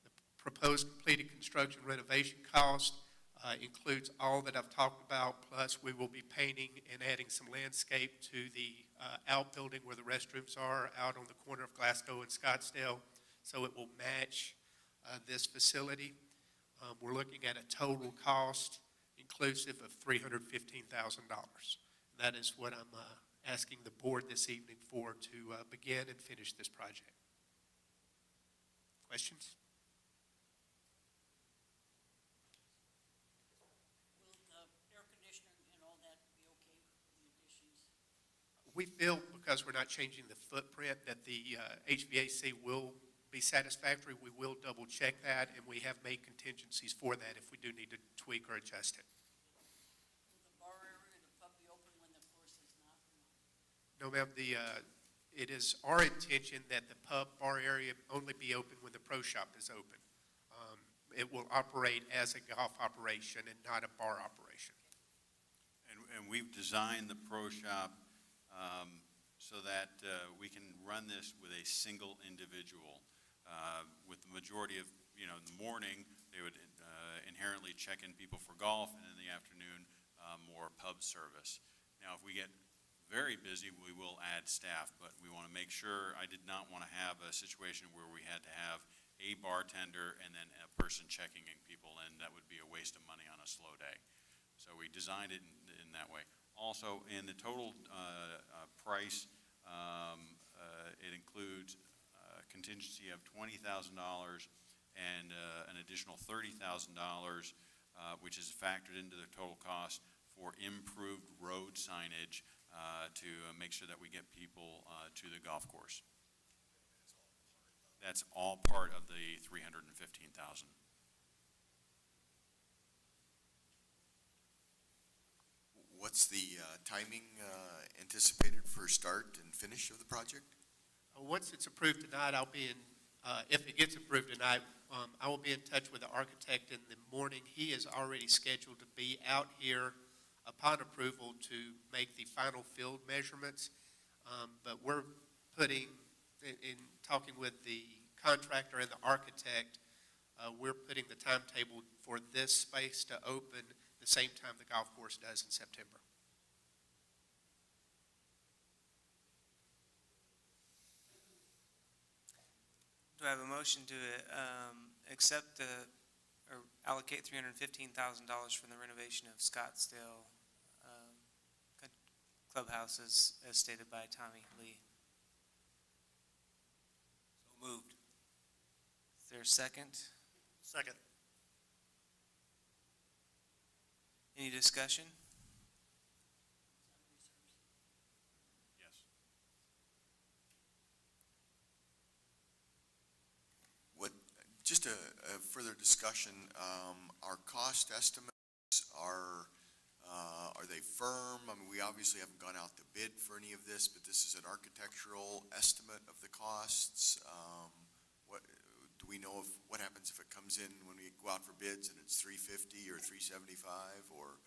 The proposed completed construction renovation cost includes all that I've talked about, plus we will be painting and adding some landscape to the outbuilding where the restrooms are out on the corner of Glasgow and Scottsdale, so it will match this facility. We're looking at a total cost inclusive of $315,000. That is what I'm asking the board this evening for to begin and finish this project. Questions? Will the air conditioner and all that be okay with the additions? We feel, because we're not changing the footprint, that the HVAC will be satisfactory. We will double check that, and we have made contingencies for that if we do need to tweak or adjust it. Will the bar area, the pub be open when the course is not? No, ma'am, it is our intention that the pub bar area only be open when the pro shop is open. It will operate as a golf operation and not a bar operation. And we've designed the pro shop so that we can run this with a single individual. With the majority of, in the morning, they would inherently check in people for golf, and in the afternoon, more pub service. Now, if we get very busy, we will add staff, but we want to make sure, I did not want to have a situation where we had to have a bartender and then a person checking in people, and that would be a waste of money on a slow day. So we designed it in that way. Also, in the total price, it includes contingency of $20,000 and an additional $30,000, which is factored into the total cost for improved road signage to make sure that we get people to the golf course. That's all part of the $315,000. What's the timing anticipated for start and finish of the project? Once it's approved tonight, I'll be in, if it gets approved tonight, I will be in touch with the architect in the morning. He is already scheduled to be out here upon approval to make the final field measurements. But we're putting, in talking with the contractor and the architect, we're putting the timetable for this space to open the same time the golf course does in September. Do I have a motion to accept or allocate $315,000 for the renovation of Scottsdale clubhouse as stated by Tommy Lee? So moved. Is there a second? Second. Any discussion? Yes. Just a further discussion, our cost estimates are they firm? I mean, we obviously haven't gone out to bid for any of this, but this is an architectural estimate of the costs. Do we know what happens if it comes in when we go out for bids and it's 350 or 375, or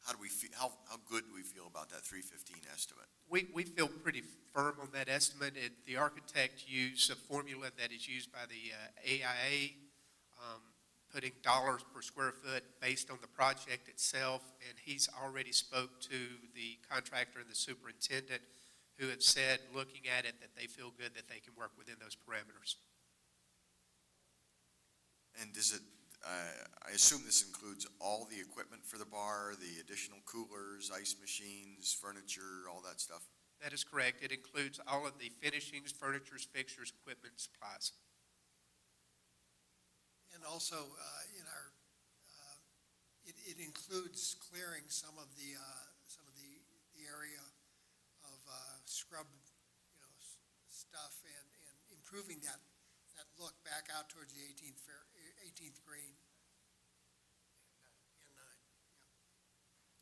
how do we feel, how good do we feel about that 315 estimate? We feel pretty firm on that estimate. The architect used a formula that is used by the AIA, putting dollars per square foot based on the project itself, and he's already spoke to the contractor and the superintendent, who have said, looking at it, that they feel good that they can work within those parameters. And does it, I assume this includes all the equipment for the bar, the additional coolers, ice machines, furniture, all that stuff? That is correct. It includes all of the finishings, furnitures, fixtures, equipment, supplies. And also, in our, it includes clearing some of the area of scrub, stuff and improving that look back out towards the 18th green.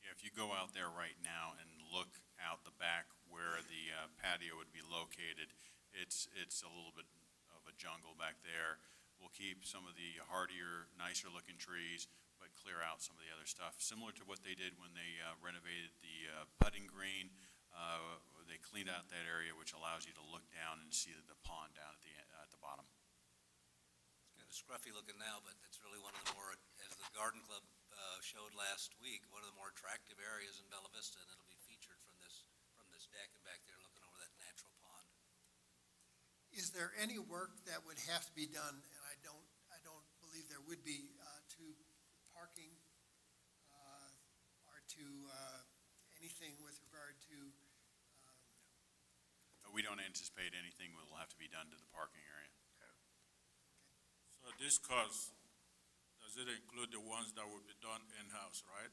Yeah, if you go out there right now and look out the back where the patio would be located, it's a little bit of a jungle back there. We'll keep some of the hardier, nicer looking trees, but clear out some of the other stuff, similar to what they did when they renovated the putting green. They cleaned out that area, which allows you to look down and see the pond down at the bottom. It's kind of scruffy looking now, but it's really one of the more, as the garden club showed last week, one of the more attractive areas in Bella Vista, and it'll be featured from this deck and back there looking over that natural pond. Is there any work that would have to be done, and I don't believe there would be, to parking, or to anything with regard to, We don't anticipate anything will have to be done to the parking area. So this cost, does it include the ones that will be done in-house, right?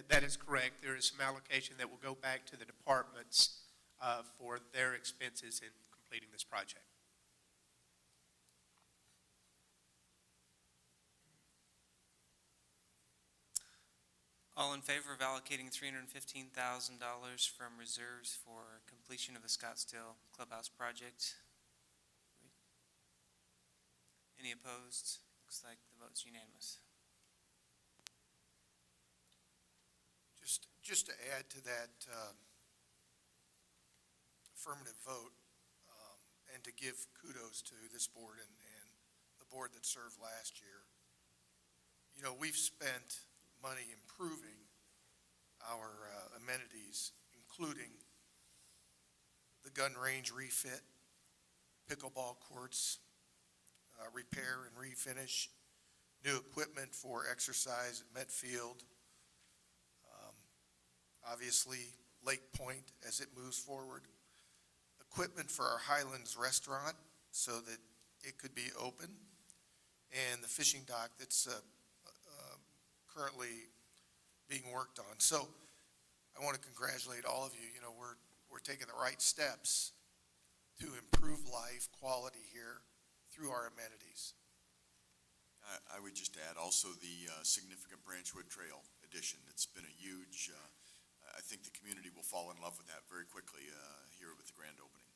That is correct. There is some allocation that will go back to the departments for their expenses in completing this project. All in favor of allocating $315,000 from reserves for completion of the Scottsdale Clubhouse project? Any opposed? Looks like the vote's unanimous. Just to add to that affirmative vote, and to give kudos to this board and the board that served last year. We've spent money improving our amenities, including the gun range refit, pickleball courts, repair and refinish, new equipment for exercise at Medfield, obviously Lake Point as it moves forward, equipment for our Highlands restaurant so that it could be open, and the fishing dock that's currently being worked on. So I want to congratulate all of you. We're taking the right steps to improve life quality here through our amenities. I would just add also the significant Branchwood Trail addition. It's been a huge, I think the community will fall in love with that very quickly here with the grand opening.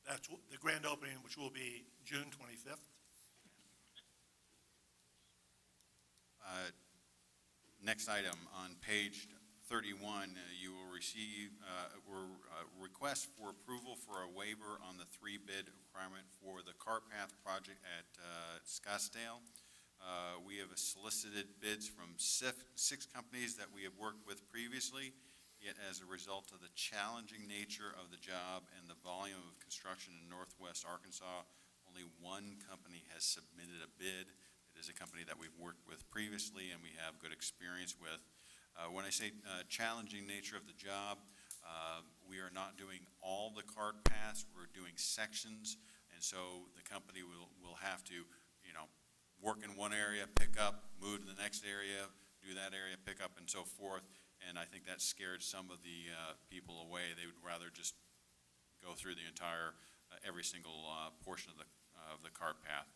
That's the grand opening, which will be June 25th. Next item, on page 31, you will receive request for approval for a waiver on the 3-bid requirement for the cart path project at Scottsdale. We have solicited bids from 6 companies that we have worked with previously, yet as a result of the challenging nature of the job and the volume of construction in Northwest Arkansas, only one company has submitted a bid. It is a company that we've worked with previously and we have good experience with. When I say challenging nature of the job, we are not doing all the cart paths, we're doing sections, and so the company will have to, work in one area, pick up, move to the next area, do that area, pick up, and so forth, and I think that scared some of the people away. They would rather just go through the entire, every single portion of the cart path.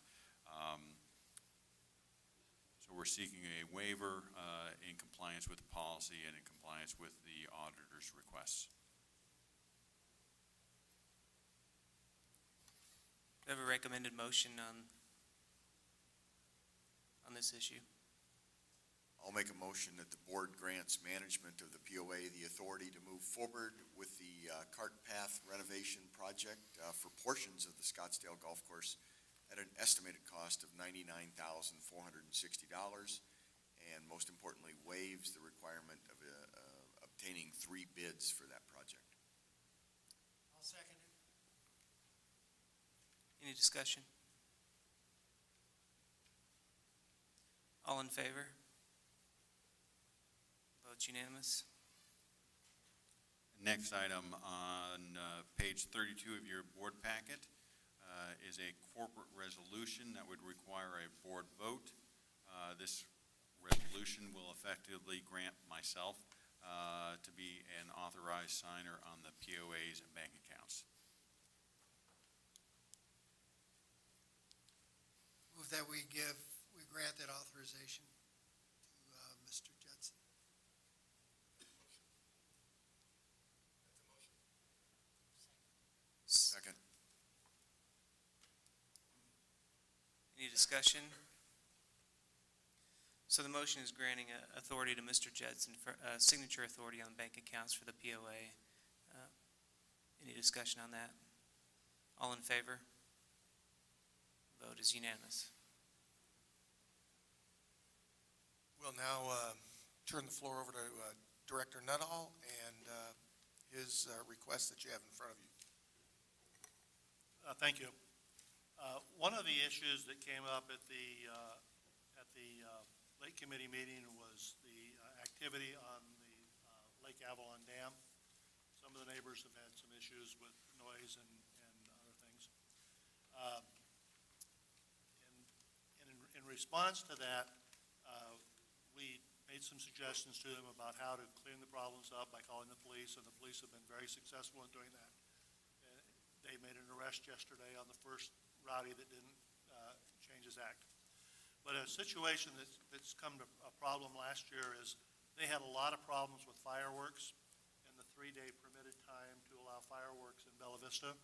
So we're seeking a waiver in compliance with the policy and in compliance with the auditor's requests. we have a recommended motion on this issue? I'll make a motion that the board grants management of the POA the authority to move forward with the cart path renovation project for portions of the Scottsdale Golf Course at an estimated cost of $99,460, and most importantly, waives the requirement of obtaining 3 bids for that project. I'll second it. Any discussion? All in favor? Vote unanimous. Next item on page 32 of your board packet is a corporate resolution that would require a board vote. This resolution will effectively grant myself to be an authorized signer on the POA's bank accounts. Move that we grant that authorization to Mr. Judson. Second. Any discussion? So the motion is granting authority to Mr. Judson for signature authority on bank accounts for the POA. Any discussion on that? All in favor? Vote is unanimous. We'll now turn the floor over to Director Nuttall and his request that you have in front of you. Thank you. One of the issues that came up at the Lake Committee meeting was the activity on the Lake Avalon Dam. Some of the neighbors have had some issues with noise and other things. In response to that, we made some suggestions to them about how to clean the problems up by calling the police, and the police have been very successful in doing that. They made an arrest yesterday on the first rowdy that didn't change his act. But a situation that's come to a problem last year is they had a lot of problems with fireworks and the 3-day permitted time to allow fireworks in Bella Vista.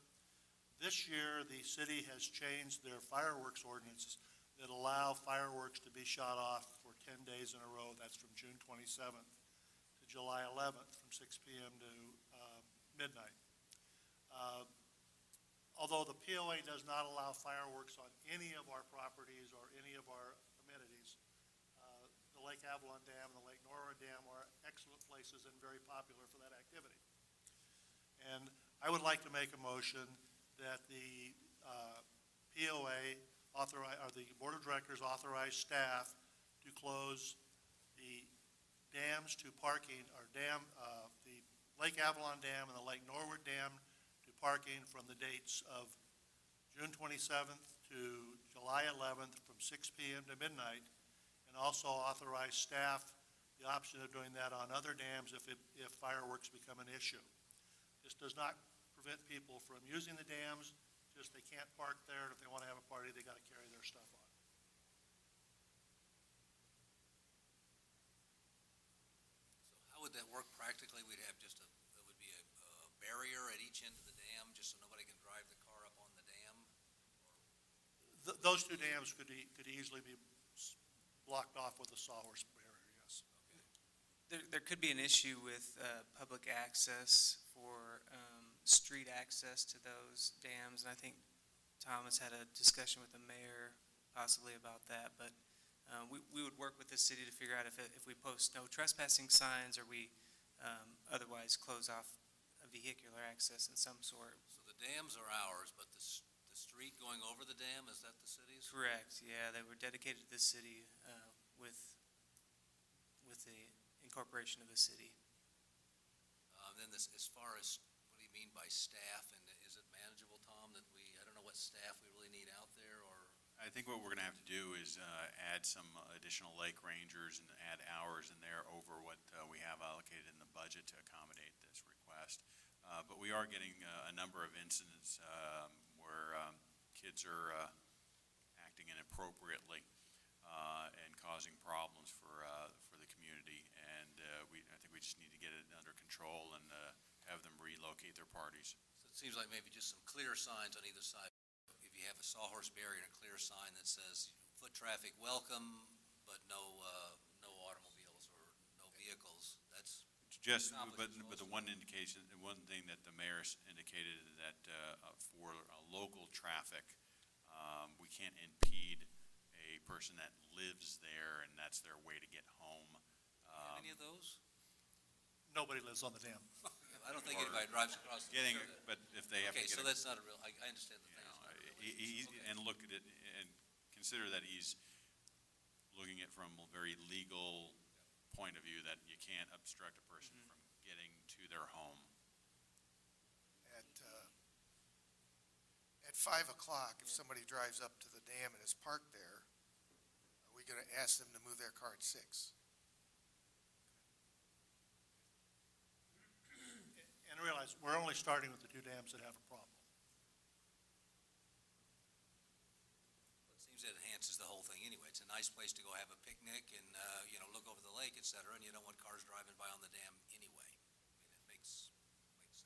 This year, the city has changed their fireworks ordinances that allow fireworks to be shot off for 10 days in a row. That's from June 27th to July 11th from 6 p.m. to midnight. Although the POA does not allow fireworks on any of our properties or any of our amenities, the Lake Avalon Dam and the Lake Norwood Dam are excellent places and very popular for that activity. And I would like to make a motion that the POA or the Board of Directors authorize staff to close the dams to parking, or the Lake Avalon Dam and the Lake Norwood Dam to parking from the dates of June 27th to July 11th from 6 p.m. to midnight, and also authorize staff the option of doing that on other dams if fireworks become an issue. This does not prevent people from using the dams, just they can't park there, and if they want to have a party, they got to carry their stuff on. So how would that work practically? We'd have just there would be a barrier at each end of the dam, just so nobody can drive the car up on the dam? Those 2 dams could easily be blocked off with a sawhorse barrier, yes. There could be an issue with public access for street access to those dams, and I think Thomas had a discussion with the mayor possibly about that, but we would work with the city to figure out if we post no trespassing signs, or we otherwise close off a vehicular access in some sort. So the dams are ours, but the street going over the dam, is that the city's? Correct, yeah, they were dedicated to the city with the incorporation of the city. Then this, as far as, what do you mean by staff, and is it manageable, Tom, that I don't know what staff we really need out there, or? I think what we're going to have to do is add some additional lake rangers and add hours in there over what we have allocated in the budget to accommodate this request. But we are getting a number of incidents where kids are acting inappropriately and causing problems for the community. And I think we just need to get it under control and have them relocate their parties. So it seems like maybe just some clear signs on either side. If you have a sawhorse barrier and a clear sign that says foot traffic welcome, but no automobiles or no vehicles, that's Just, but accomplishes the most one indication, the one thing that the mayor indicated that for local traffic, we can't impede a person that lives there and that's their way to get home. Have any of those? Nobody lives on the dam. I don't think Or anybody drives across the Getting, road. but if they have to Okay, get, so that's not a real, I understand the you thing. know, It's not a real issue. and look at it and consider that he's looking at from a very legal point of view that you can't obstruct a person from getting to their home. At 5 o'clock, if somebody drives up to the dam and is parked there, are we going to ask them to move their car at 6? And realize, we're only starting with the two dams that have a problem. It seems it enhances the whole thing anyway. It's a nice place to go have a picnic and, look over the lake, et cetera, and you don't want cars driving by on the dam anyway. I mean, it makes sense.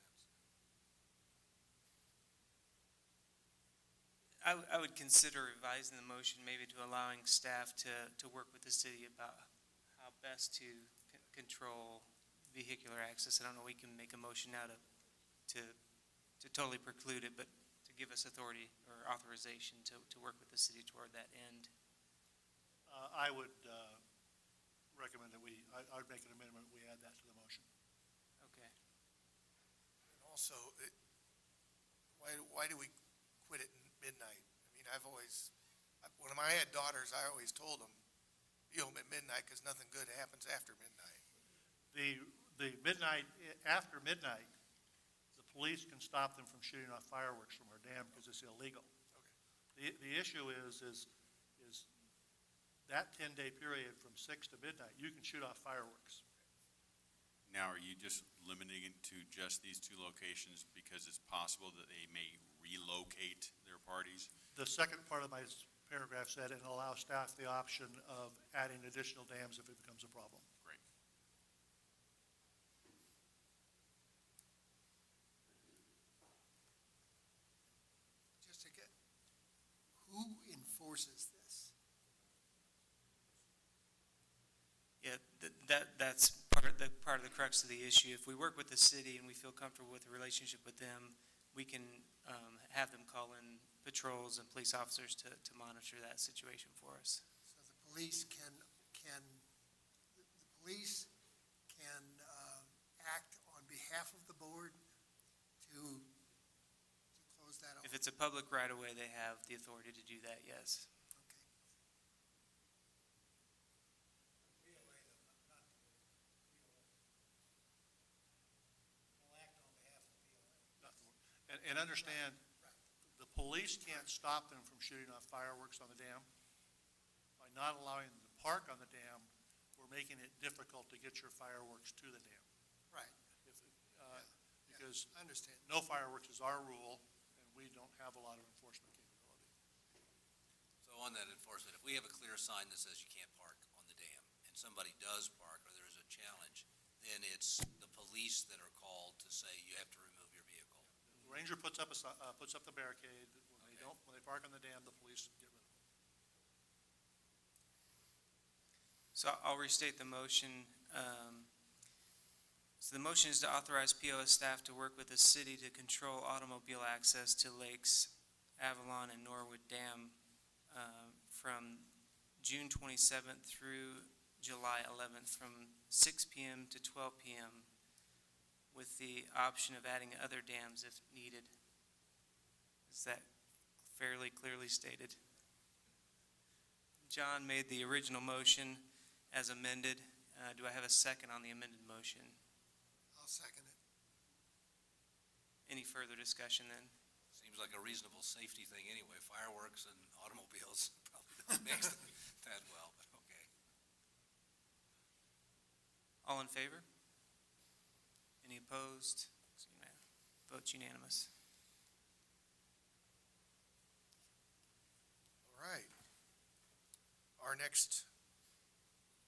I would consider revising the motion maybe to allowing staff to work with the city about how best to control vehicular access. I don't know, we can make a motion now to totally preclude it, but to give us authority or authorization to work with the city toward that end. I would recommend that I'd make an amendment, we add that to the motion. Okay. And also, why do we quit at midnight? I mean, when I had daughters, I always told them, be home at midnight because nothing good happens after midnight. The midnight, after midnight, the police can stop them from shooting off fireworks from our dam because it's illegal. Okay. The issue is that 10-day period from 6 to midnight, you can shoot off fireworks. Now, are you just limiting it to just these two locations because it's possible that they may relocate their parties? The second part of my paragraph said, and allow staff the option of adding additional dams if it becomes a problem. Great. Just to get, who enforces this? Yeah, that's part of the crux of the issue. If we work with the city and we feel comfortable with the relationship with them, we can have them call in patrols and police officers to monitor that situation for us. So the police can act on behalf of the board to close that off? If it's a public right-of-way, they have the authority to do that, yes. And understand, the police can't stop them from shooting off fireworks on the dam. By not allowing them to park on the dam, we're making it difficult to get your fireworks to the dam. Right. Because I understand. no fireworks is our rule, and we don't have a lot of enforcement capability. So on that enforcement, if we have a clear sign that says you can't park on the dam, and somebody does park, or there's a challenge, then it's the police that are called to say you have to remove your vehicle. The ranger puts up the barricade. When they park on the dam, the police get rid of them. So I'll restate the motion. So the motion is to authorize POA staff to work with the city to control automobile access to Lakes Avalon and Norwood Dam from June 27th through July 11th from 6 p.m. to 12 p.m. with the option of adding other dams if needed. Is that fairly clearly stated? John made the original motion as amended. Do I have a second on the amended motion? I'll second it. Any further discussion then? Seems like a reasonable safety thing anyway. Fireworks and automobiles probably don't mix that well, but okay. All in favor? Any opposed? Vote's unanimous. All right. Our next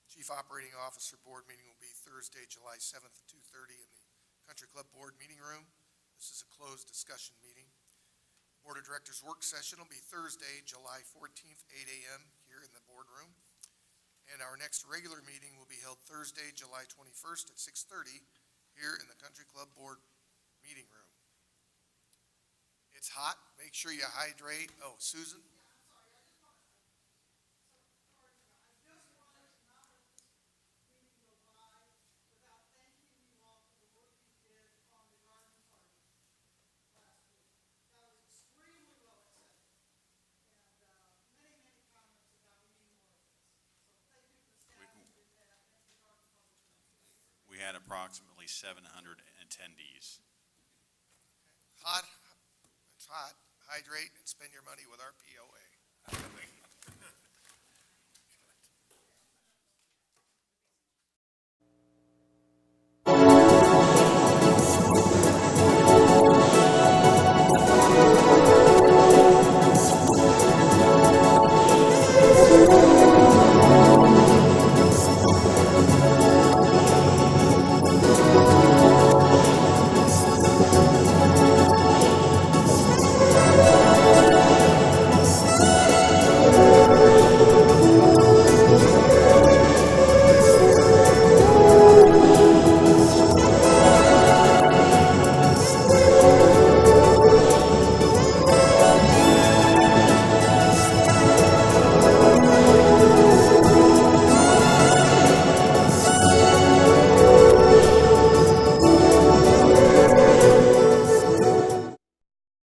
Chief Operating Officer Board meeting will be Thursday, July 7th at 2:30 in the Country Club Board Meeting Room. This is a closed discussion meeting. Board of Directors work session will be Thursday, July 14th, 8 a.m. here in the boardroom. And our next regular meeting will be held Thursday, July 21st at 6:30 here in the Country Club Board Meeting Room. It's hot. Make sure you hydrate. Oh, Susan? We had approximately 700 attendees. Hot. It's hot. Hydrate and spend your money with our POA.